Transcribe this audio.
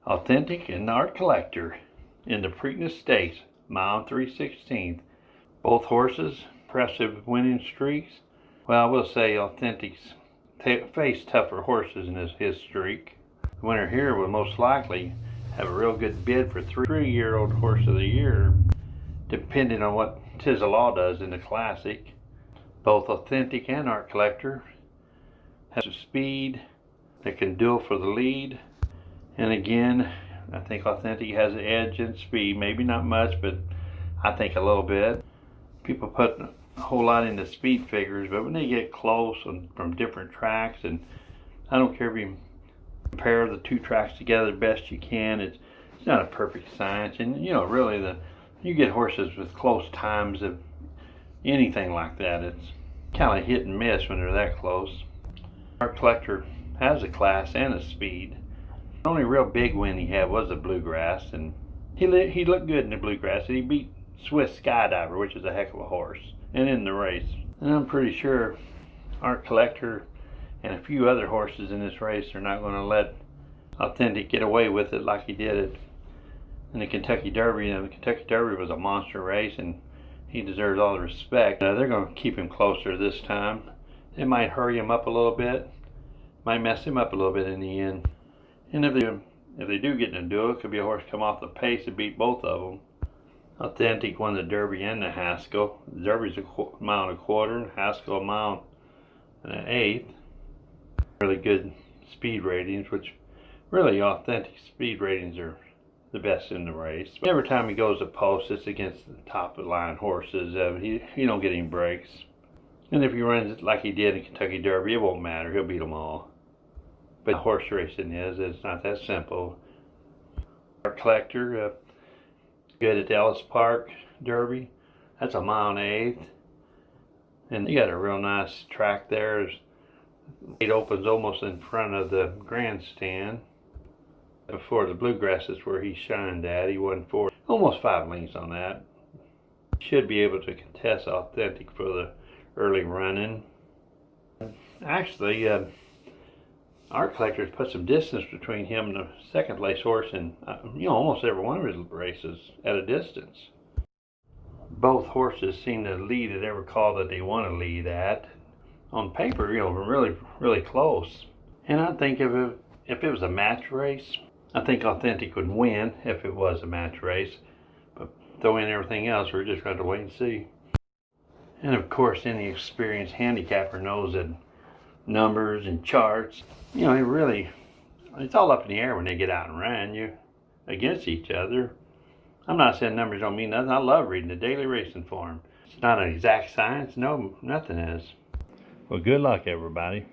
Authentic and art collector in the Preakness state, mile 3/16. Both horses, impressive winning streaks. Well, I will say Authentic's faced tougher horses in his streak. The winner here will most likely have a real good bid for three-year-old horse of the year, depending on what Tis the Law does in the Classic. Both Authentic and art collector has a speed that can duel for the lead. And again, I think Authentic has an edge in speed. Maybe not much, but I think a little bit. People put a whole lot into speed figures, but when they get close from different tracks, and I don't care if you compare the two tracks together the best you can, it's not a perfect science. And you know, really, you get horses with close times of anything like that. It's kind of hit and miss when they're that close. Art collector has a class and a speed. The only real big win he had was the Bluegrass, and he looked good in the Bluegrass, and he beat Swiss Skydiver, which is a heck of a horse, and in the race. And I'm pretty sure art collector and a few other horses in this race are not going to let Authentic get away with it like he did it in the Kentucky Derby. You know, the Kentucky Derby was a monster race, and he deserves all the respect. They're going to keep him closer this time. They might hurry him up a little bit, might mess him up a little bit in the end. And if they do get in a duel, it could be a horse come off the pace and beat both of them. Authentic won the Derby and the Haskell. The Derby's a mile and a quarter, and Haskell a mile and an eighth. Really good speed ratings, which really Authentic speed ratings are the best in the race. Every time he goes to post, it's against the top of the line horses. He don't get any breaks. And if he runs it like he did in Kentucky Derby, it won't matter. He'll beat them all. But horse racing it's not that simple. Art collector, good at the Ellis Park Derby. That's a mile and an eighth. And you got a real nice track there. It opens almost in front of the grandstand. Before the Bluegrass is where he shined at. He won almost 5 lengths on that. Should be able to contest Authentic for the early running. Actually, art collectors put some distance between him and the second place horse in almost every one of his races at a distance. Both horses seem to lead at every call that they want to lead at. On paper, really, really close. And I think if it was a match race, I think Authentic would win if it was a match race. But throw in everything else, we're just going to wait and see. And of course, any experienced handicapper knows that numbers and charts, it's all up in the air when they get out and run you against each other. I'm not saying numbers don't mean nothing. I love reading the daily racing form. It's not an exact science. No, nothing is. Well, good luck, everybody.